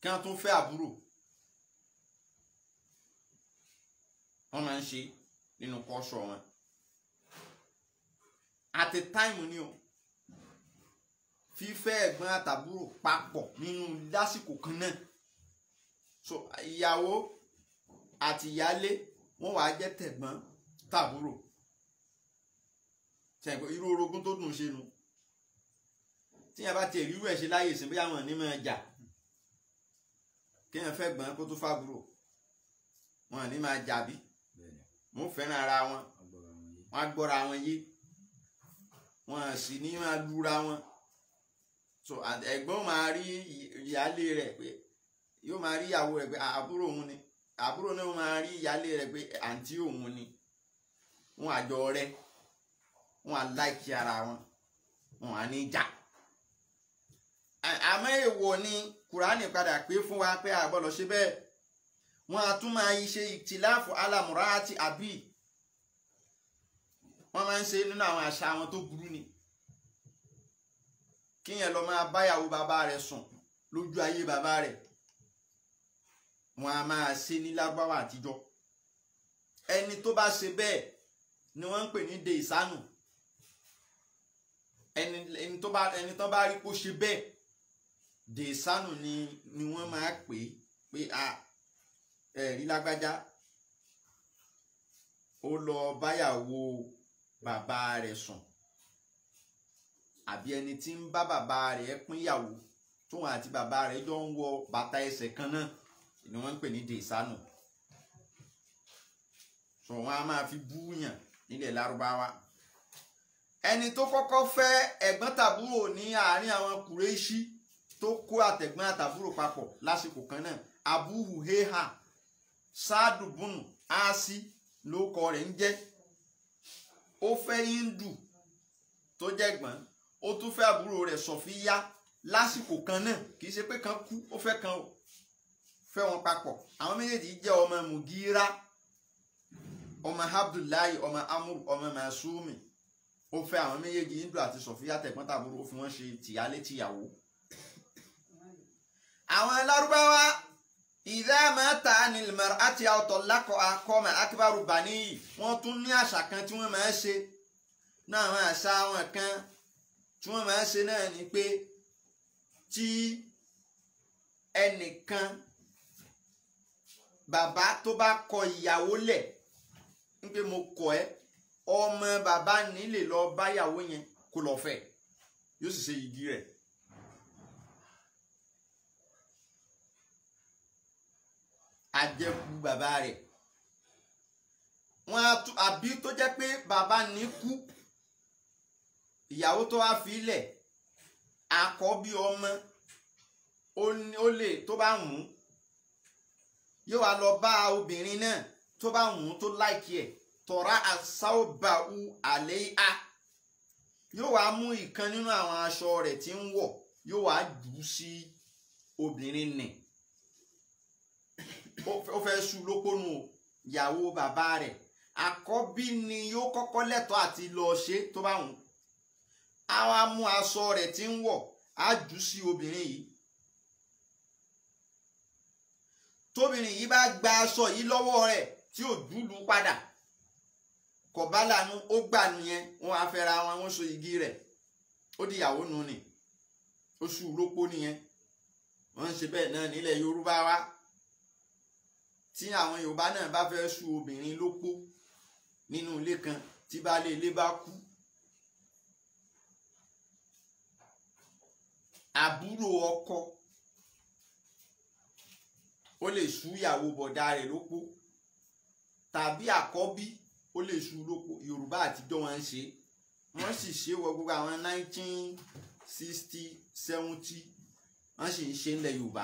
kí wọ́n tún fẹ́ àbúrò wọ́n máa ń ṣe nínú kọ́ṣọ́ wọn at a time ni o fífẹ́ ẹ̀gbọ́n àtàbúrò papọ̀ nínú lásìkò kan náà. So ìyàwó àti ìyálé wọ́n wàá jẹ́ tẹ̀gbọ́n tàbúrò. Ṣẹ̀gbọ́n irú orogún tó dùn ṣe nu. Tí yẹn bá tiẹ̀ rírú ẹ̀ ṣe láyè sí bóyá wọn ní máa jà. Kéèyàn fẹ́ gbọ́n kó tó fàbúrò. Wọn ní máa jà bí. Wọ́n fẹ́ràn ara wọn. Wọ́n á gbọ́ra wọn yé. Wọ́n sì ní máa lura wọn. So ẹ̀gbọ́n máa rí ìyálé rẹ̀ pé yóò máa rí ìyàwó rẹ̀ pé àbúrò òun ni. Àbúrò náà máa rí ìyálé rẹ̀ pé àǹtí òun ni. Wọ́n àjọ rẹ̀. Wọ́n á láìkí ara wọn. Wọ́n á ní jà. Àmọ́ èèwọ̀ ni Kùránì padà pé fún wa pé a gbọ́dọ̀ ṣe bẹ́ẹ̀. Wọ́n á tún máa ṣe ìtìláfù alamurati àbí. Wọ́n máa ń ṣe nínú àwọn àṣà wọn tó burú ni. Kíyàn lọ máa báyàwó bàbá rẹ̀ sùn lójú ayé bàbá rẹ̀. Wọ́n á máa ṣe ní Lárúbáwá àtijọ́. Ẹni tó bá ṣe bẹ́ẹ̀ ni wọ́n ń pè ní de ìsánù. Ẹni tó bá rí kó ṣe bẹ́ẹ̀ de ìsánù ni wọ́n máa pè pé ẹ̀rí lágbájá ó lọ báyàwó bàbá rẹ̀ sùn. Àbí ẹni tí ń bá bàbá rẹ̀ pínyàwó tóun àti bàbá rẹ̀ jọ ń wọ bàtà ẹsẹ̀ kan náà ni wọ́n ń pè ní dèsánù. So wọ́n á máa fi búyàn nílẹ̀ Lárúbáwá. Ẹni tó kọ́kọ́ fẹ́ ẹ̀gbọ́n tàbúrò ní àárín àwọn Kùrẹ́ṣí tó kó àtẹ̀gbọ́n àtàbúrò papọ̀ lásìkò kan náà, Abu Huheha Sáàdù bùnù Áásí lórúkọ rẹ̀ ń jẹ́. Ó fẹ́ Hindu tó jẹ́ gbọ́n. Ó tún fẹ́ àbúrò rẹ̀ Sọ̀fíyá lásìkò kan náà. Kì í ṣe pé kan kú ó fẹ́ kan o. Fẹ́ wọn papọ̀. Àwọn méjèèjì jẹ́ ọmọ Mugira, ọmọ Abdullahi, ọmọ Amur, ọmọ Masumi. Ó fẹ́ àwọn méjèèjì Hindu àti Sọ̀fíyá tẹ̀gbọ́n tàbúrò, ó fi wọ́n ṣe tìyálé tìyàwó. Àwọn Lárúbáwá ìdá mata anil mar'ati aw talaqa qama akbaru bani. Wọ́n tún ní àṣà kan tí wọ́n máa ń ṣe. Náà àwọn àṣà wọn kan tí wọ́n máa ń ṣe náà ni pé tí ẹnìkan bàbá tó bá kọ ìyàwó lẹ̀ ń pé mo kọ̀ ẹ́, ọmọ bàbá ní lè lọ báyàwó yẹn kó lọ fẹ́, yóò sì ṣe igi rẹ̀. Àjẹkù bàbá rẹ̀. Wọ́n àbí tó jẹ́ pé bàbá ní kú, ìyàwó tó wá fi lẹ̀, àkọ́bí ọmọ ó lè tó bá wù ú yóò wá lọ bá obìnrin náà tó bá wù ú tó láìkí ẹ̀, tọ́ra àsáòbàú àléyà, yóò wá mú ìkan nínú àwọn aṣọ rẹ̀ tí ń wọ̀ yóò wá jù ú sí obìnrin nì. Ó fẹ́ sú lópónú ìyàwó bàbá rẹ̀. Àkọ́bí ni yóò kọ́kọ́ lẹ́tọ̀ọ́ àti lọ ṣe tó bá wù ú. A wá mú aṣọ rẹ̀ tí ń wọ̀ á jù sí obìnrin yìí. Tóbìnrin yìí bá gba aṣọ yìí lọ́wọ́ rẹ̀ tí ò dúdú padà, kò bá lànà ó gbà nìyẹn, wọ́n á fẹ́ra wọn, wọ́n so igi rẹ̀, ó di ìyàwó nù ni, ó sú lópó nìyẹn. Wọ́n ń ṣe bẹ́ẹ̀ náà nílẹ̀ Yorùbá wa. Tí àwọn Yorùbá náà bá fẹ́ sú obìnrin lópó nínú ilé kan tí baálé ilé bá kú, àbúrò ọkọ ó lè sú ìyàwó bọ̀dá rẹ̀ lópó, tàbí àkọ́bí ó lè sú lópó. Yorùbá àtijọ́ wọn ń ṣe, wọ́n sì ṣe wọ gbogbo àwọn 1960 70 wọ́n sì ń ṣe ńlẹ̀ Yorùbá.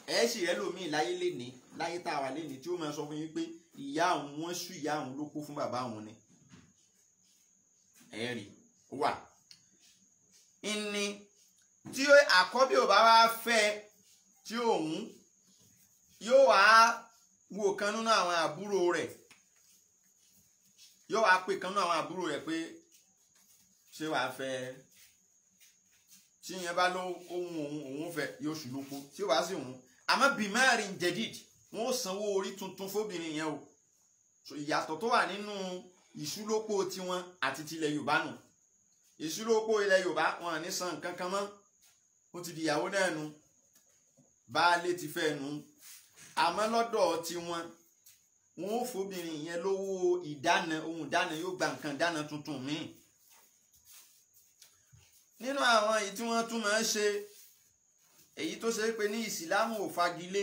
Ẹ sì rẹ́ lómi láyé léni, láyé tá a wà léni, tí ó máa sọ fún yín pé ìyá òun, wọ́n sú ìyá òun lópó fún bàbá òun ni. Ẹ̀rí wà. Ìní tí àkọ́bí ò bá wá fẹ́, tí òun yóò wá wo kan nínú àwọn àbúrò rẹ̀, yóò wá pè kan nínú àwọn àbúrò rẹ̀ pé ṣé wàá fẹ́. Tí yẹn bá ló òun fẹ́, yóò sú lópó. Tí ó wá sí òun, àmọ́ bimarin jadid, wọ́n ó sanwó orí tuntun fóbìnrin yẹn o. So ìyàtọ̀ tó wà nínú ìṣúlópó tiwọn àti tilẹ̀ Yorùbá nù. ìṣirò opó ilẹ̀ Yorùbá wọn ní san nǹkan kan mọ́ ó ti di ìyàwó náà nu baálé ti fẹ́ nu àmọ́ lọ́dọ̀ tiwọn wọn ò fóbìnrin yẹn lówó ìdáná ohun ìdáná yóò gba nǹkan ìdáná tuntun míì nínú àwọn èyí tí wọ́n tún máa ń ṣe èyí tó ṣe pé ní ìsìlámù ò fagilé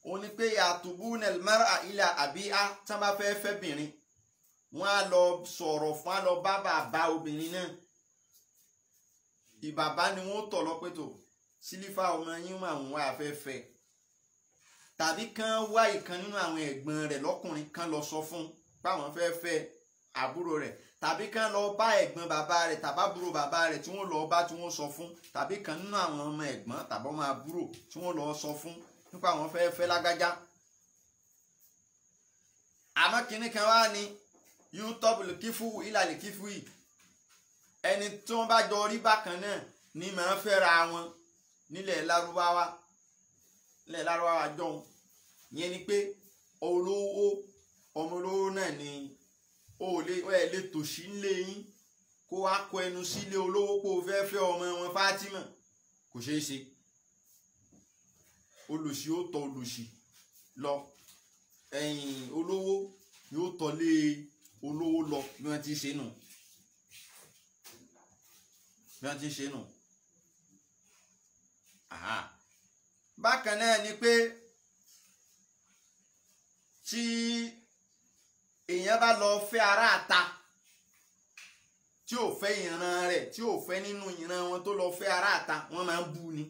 òun ni pé àtúbú nelmara ilà àbíá tí wọ́n bá fẹ́ fẹ́bìnrin wọ́n á lọ sọ̀rọ̀ fún á lọ bá bàbá obìnrin náà ìbàbá ni wọ́n tọ̀ lọ́pẹ́tò sílífà ọmọ yín mà ń wá afẹ́fẹ́ tàbí kán wá ìkan nínú àwọn ẹ̀gbọ́n rẹ̀ lọ́kùnrin kan lọ sọ fún páwọn fẹ́ fẹ́ àbúrò rẹ̀ tàbí kán lọ bá ẹ̀gbọ́n bàbá rẹ̀ tàbábúrò bàbá rẹ̀ tí wọ́n lọ bá tí wọ́n sọ fún tàbí kan nínú àwọn ọmọ ẹ̀gbọ́n tàbí ọmọ àbúrò tí wọ́n lọ sọ fún nípa àwọn fẹ́ fẹ́ lágbájá. àmọ́ kinní kan wá ní yútọ́bù lè kífù ìlàlẹ̀ kífù yìí ẹni tí wọ́n bá jọ rí bákan náà ní máa ń fẹ́ra wọn nílẹ̀ lárúbáwá jọ̀hún ìyẹn ni pé olówó ọmọ olówó náà ni ó lè tòṣì ńlé yín kó wá kọ ẹnu sílé olówó kó o fẹ́ fẹ́ ọmọ wọn Fátímà kò ṣeé ṣe olòṣì ó tọ olòṣì lọ ẹ̀yìn olówó yóò tọ́lé olówó lọ bí wọ́n ti ṣe nù bákan náà ni pé tí èèyàn bá lọ fẹ́ ará àta tí ò fẹ́ ìran rẹ̀ tí ò fẹ́ nínú ìran wọn tó lọ fẹ́ ará àta wọ́n máa ń bú ni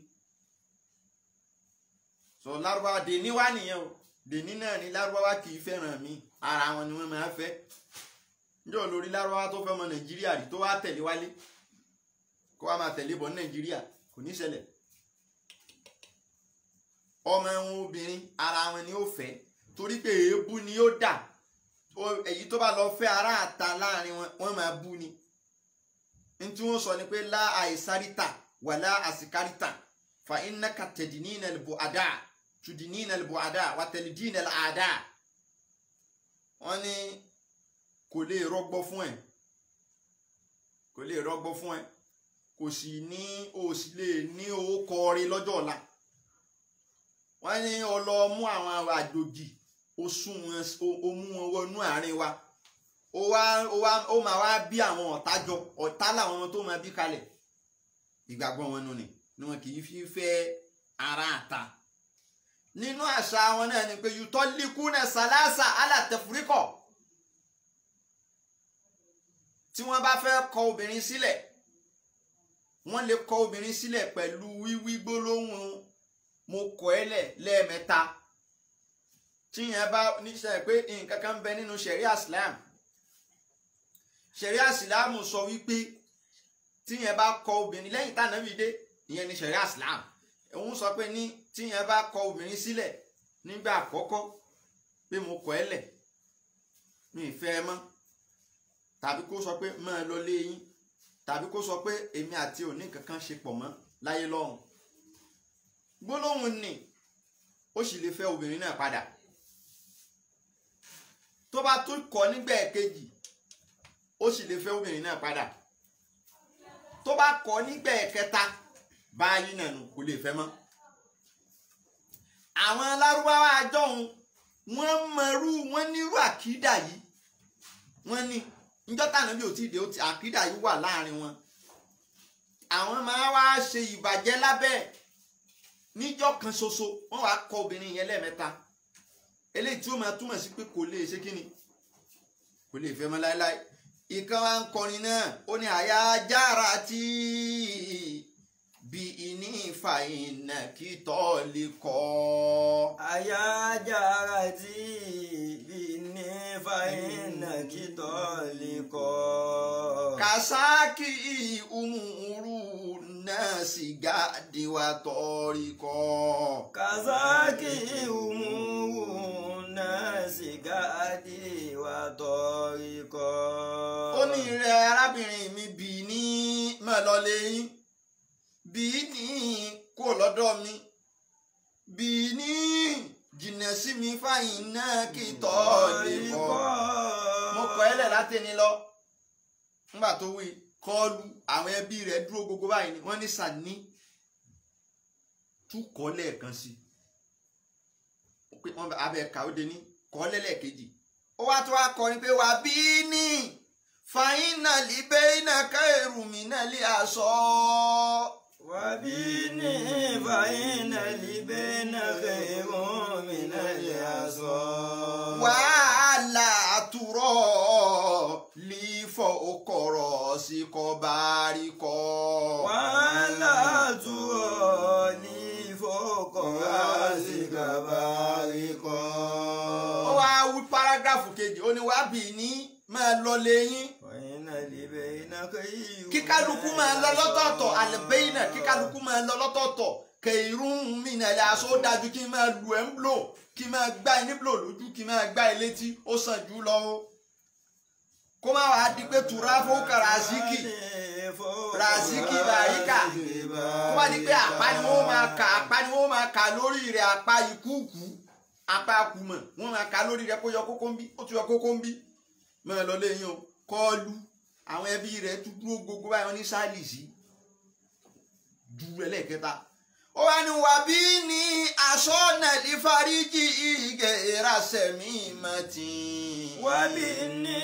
sọ lárúbáwá dèní wá nìyẹn o dèní náà ni lárúbáwá kì í fẹ́ràn mi ara wọn ni wọ́n máa fẹ́ níjọ́ lórí lárúbáwá tó fẹ́ ọmọ Nàìjíríà rí tó wá tẹ̀lé wálé kó wá máa tẹ̀lé bọ̀ ní Nàìjíríà kò ní ṣẹlẹ̀ ọmọ ẹ̀wọ̀n obìnrin ara wọn ni ó fẹ́ torí pé èébú ni ó dà èyí tó bá lọ fẹ́ ará àta láàrin wọn máa bú ni ní tí wọ́n sọ ni pé lá àìsárítà wà lá àsìkárítà fa innaka tadinina al-bu'ada tudinina al-bu'ada wa talidina al-a'da wọ́n ní kò lè rọgbọ fún ẹ kò sì ní o sì lè ní owó kọrí lọ́jọ́ ọ̀la wọ́n ní ọlọ́mú àwọn àjòjì ó mú wọn wọnú àárín wa ó máa wá bí àwọn ọ̀tá làwọn ọmọ tó máa bí kalẹ̀ ìgbàgbọ́ wọn nù ni wọn kì í fi fẹ́ ara àta nínú àṣà wọn náà ni pé yutallikuna salasa ala tafriqa tí wọ́n bá fẹ́ kọ obìnrin sílẹ̀ wọ́n lè kọ obìnrin sílẹ̀ pẹ̀lú wíwí gbólóhùn mo kọ̀ ẹ́ lẹ̀ lẹ́ẹ̀mẹ́ta tíyẹn bá níṣẹ́ pé nǹkan kan ń bẹ nínú ṣẹ̀ríà Islam sọ wípé tíyẹn bá kọ obìnrin lẹ́yìn tánàbí dé ìyẹn ní ṣẹ̀ríà Islam òun sọ pé ní tíyẹn bá kọ obìnrin sílẹ̀ nígbà àkọ́kọ́ pé mo kọ̀ ẹ́ lẹ̀ mi ì fẹ́ ẹ mọ́ tàbí kó sọ pé máa lọ lé yín tàbí kó sọ pé èmi àti òní kankan ṣe pọ̀ mọ́ láyé lọ́hùn gbólóhùn ni ó sì lè fẹ́ obìnrin náà padà tó bá tún kọ̀ nígbà kejì ó sì lè fẹ́ obìnrin náà padà tó bá kọ̀ nígbà kẹta báyìí nànú kò lè fẹ́ mọ́ àwọn lárúbáwá àjọhún wọ́n nírú àkídà yìí wọ́n ní níjọ́ tànà bí ò tí ì dé àkídà yìí wà láàrin wọn àwọn máa wá ṣe ìbàjẹ́ lábẹ́ níjọ́ kan ṣoṣo wọ́n wá kọ obìnrin yẹn lẹ́ẹ̀mẹ́ta eléyìí tí ó máa túmọ̀ sí pé kò lè ṣe kíni kò lè fẹ́ mọ́ láéláé ìkan wa ń kọrin náà ó ní àyà jára tí bí iní ìfàyìnà kí tọ́ lè kọ́. àyà jára tí bí iní ìfàyìnà kí tọ́ lè kọ́. kàsákì umuru náà sì gáàdì wa tọ́rí kọ́. kàsákì umuru náà sì gáàdì wa tọ́rí kọ́. ó ní rẹ arábìnrin mi bì ní mọ̀lọ́lẹ́yìn bí ní kó lọ́dọ̀ mi bí ní jìnnà sí mi fáyín náà kí tọ́ lè kọ́. mo kọ̀ ẹ́ lẹ̀ látẹni lọ nígbà tó wí kọlu àwọn ẹbí rẹ̀ dúró gbogbo báyìí ni wọ́n ní sàní tún kọ́ lẹ́ẹ̀kan sí wọ́n abẹ́ ká ó de ní kọ́ lẹ́lẹ́kejì ó wá tó wá kọrin pé wà bí ní fàyínà líbẹ́ iná káèrù mí náà lé aṣọ. wà bí ní fàyínà líbẹ́ iná káèrù mí náà lé aṣọ. wàhálà àtúrọ̀ lífọ̀ okọ̀rọ̀ sí kọ́ bárí kọ́. wàhálà àtúrọ̀ lífọ̀ okọ̀rọ̀ sí kọ́ bárí kọ́. ó wá wí párágráfù kejì ó ní wá bì ní máa lọ lẹ́yìn. kíkálukú máa lọ lọ́tọ̀ọ̀tọ̀ àlẹ́bẹ́yìnà kíkálukú máa lọ lọ́tọ̀ọ̀tọ̀ kẹ̀rún mi nàlẹ́ aṣọ ó dájú kí n máa lu ẹ̀ ń blò kí n máa gbá ẹ ní blò lójú kí n máa gbá ẹ létí ó sàn jù lọ o. kó má wàá di pé tura fowókà ràzíkì bàríkà kó má di pé àpá ni wọ́n máa kà lórí rẹ̀ àpá ìkúùkù apá kùmọ̀ wọ́n máa kà lórí rẹ̀ kó yọ kókó ń bí ó tún yọ kókó ń bí máa lọ lẹ́yìn o kọlu àwọn ẹbí rẹ̀ tún dúró gbogbo báyìí wọ́n ní sáàlì sí ju ẹlẹ́ẹ̀kẹta ó wá ní wà bí ní aṣọ náà lè fáríjì ìgẹ̀ ìrasẹ̀mí mọ́tì. wà bí ní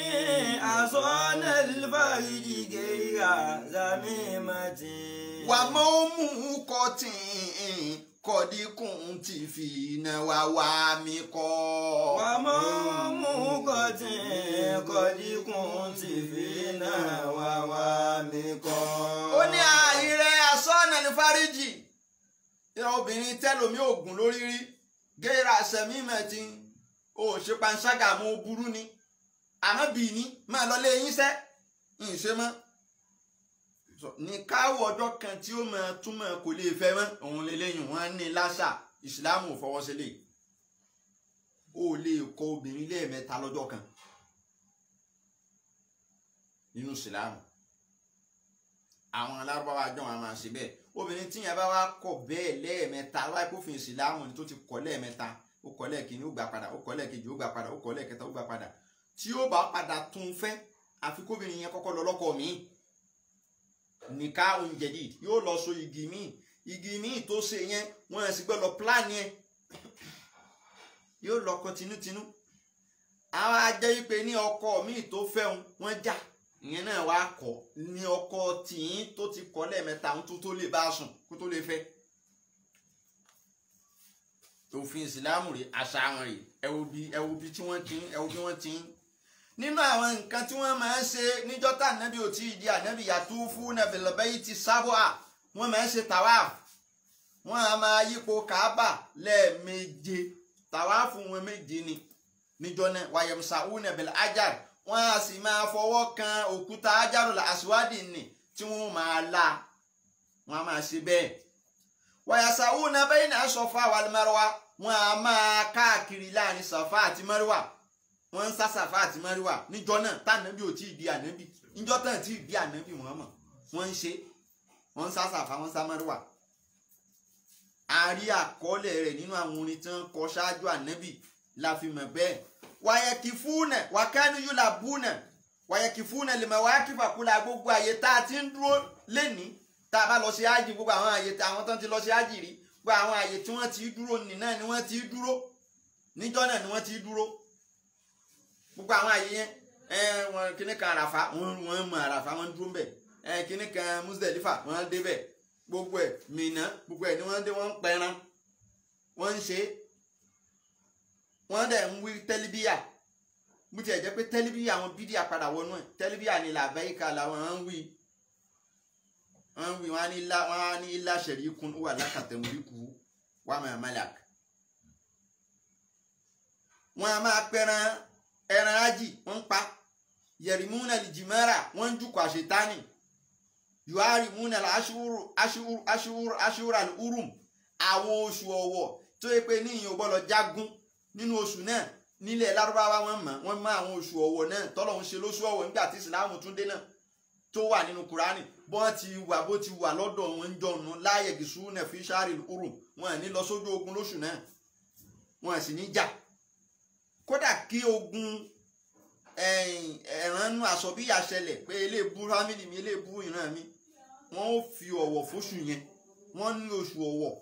aṣọ náà lè fáríjì ìgẹ̀ ìrasẹ̀mí mọ́tì. wà mọ́ mú kọ́tì kọ́díkùn ti fi iná wá mi kọ́. wà mọ́ mú kọ́tì kọ́díkùn ti fi iná wá mi kọ́. ó ní àìrẹ́ asọ́nà ní fáríjì ìran obìnrin tẹ́lómi ògùn lórí rí gẹ́ra sẹ́mi mẹ́tì ó ṣe panṣágà mọ́ burú ni àmọ́ bì ní máa lọ lé yín sẹ́ ìṣe mọ́ ní káwọ́ ọjọ́ kan tí ó máa túmọ̀ kò lè fẹ́ mọ́ òun lélẹ́yìn wọn ní láṣà ìsìlámù ò fọwọ́ sílẹ̀ ó lè kọ obìnrin lẹ́ẹ̀mẹ́ta lọ́jọ́ kan nínú ìsìlámù àwọn alárúbáwá jọ wọn máa ṣe bẹ́ẹ̀ obìnrin tí yẹn bá wá kọ̀ bẹ́ẹ̀ lẹ́ẹ̀mẹ́ta wáyé kófin ìsìlámù ni tó ti kọ̀ lẹ́ẹ̀mẹ́ta ó kọ̀ lẹ́ẹ̀kínní ó gbà padà ó kọ̀ lẹ́ẹ̀kejì ó gbà padà ó kọ̀ lẹ́ẹ̀kẹta ó gbà padà tí ó bá padà tún fẹ́ àfi kóbìnrin yẹn kọ́kọ́ lọ lọ́kọ míì nìka oúnjẹ dì yóò lọ so igi míì tó ṣe yẹn wọn sì gbọ́ lọ plan yẹn yóò lọ kọ tinútinú àwọn ajẹ́ wípé ní ọkọ míì tó fẹ́ wọn jà ìyẹn náà wàá kọ ní ọkọ tìyín tó ti kọ lẹ́ẹ̀mẹ́ta tó lè bá sùn kó tó lè fẹ́ òfin ìsìlámù rè àṣà wọn rè ẹwù bí tí wọ́n ti ń nínú àwọn nǹkan tí wọ́n máa ń ṣe níjọ́ tá ànábì ò tí ì di ànábì yatufuna bil bayti sab'a wọ́n máa ń ṣe tawaf wọ́n á máa yípo Kaaba lẹ́ẹ̀méje tawaf wọn méje ni níjọ́ náà wa yamsahuna bil hajar wọ́n á sì máa fọwọ́ kan òkúta hajarul aswadi ni tí wọ́n máa la wọ́n á máa ṣe bẹ́ẹ̀ wa yasawuna bayna safa wal marwa wọ́n á máa káàkiri láàrin safa àti marwa wọ́n ń sá Sàfà àti Márùwà níjọ́ náà tànàbí ò tí ì di ànábì níjọ́ tán tí ì bí ànábì Muhammad wọ́n ń ṣe wọ́n ń sá Sàfà wọ́n ń sá Márùwà. a rí àkọọ́lẹ̀ rẹ̀ nínú àwọn orin tí wọ́n kọ ṣáájú ànábì la fi mọ̀ bẹ́ẹ̀. wàyẹ̀kìfúnà wàkánú yóò là búnà wàyẹ̀kìfúnà lè mọ̀ wá kífàkúlà gbogbo àyè tá a ti ń dúró lẹ́ni tá a bá lọ sí ájì gbogbo àwọn àyè àwọn tó ti lọ sí ájì rí gbogbo àwọn àyè tí wọ́n ti dúró nì náà ni wọ́n ti dúró níjọ́ náà ni wọ́n ti dúró gbogbo àwọn àyè yẹn wọn kíní kan àràfà wọn mọ àràfà wọn dúró mbẹ kíní kan Muzdalifa wọn débẹ̀ gbogbo ẹ̀ Mínà gbogbo ẹ̀ ni wọ́n dé wọ́n ń pẹran wọ́n ń ṣe wọ́n dẹ̀ ń wí tẹ́líbíyà bó tiẹ̀ jẹ́ pé tẹ́líbíyà àwọn bídíà padà wọnú ẹ̀ tẹ́líbíyà ni làbẹ́yìká làwọn ń wí wọ́n á ní ilá sharikun wà lákàtẹ̀mùríkù wà máa malak wọ́n á máa pẹran ẹran ájì wọ́n ń pa yẹ̀rìmúnà lìjìmẹ́rà wọ́n ń jùkọ̀ àṣetánì yuharimuna aṣúra urum àwọn oṣù ọ̀wọ̀ tó yẹ pé ní ìyẹn ò gbọ́dọ̀ jágún nínú oṣù náà nílẹ̀ lárúbáwá wọ́n mọ̀ àwọn oṣù ọ̀wọ̀ náà tọ́lọ́hun ṣe lóṣù ọ̀wọ̀ nígbà tí ìsìláàmù tún dé náà tó wà nínú kùránì bó ti wà lọ́dọ̀ wọn ń jọ̀nù láàyè gìsúnà fi ṣáàrì urum wọn ní lọ sójú ogun lóṣù náà wọn sì ní jà kódà kí ogun ẹ̀ránú àsọ̀bíyà ṣẹlẹ̀ pé eléèbú fámìlì mi eléèbú ìran mi wọ́n ó fi ọ̀wọ̀ fóṣù yẹn wọ́n ní oṣù ọ̀wọ̀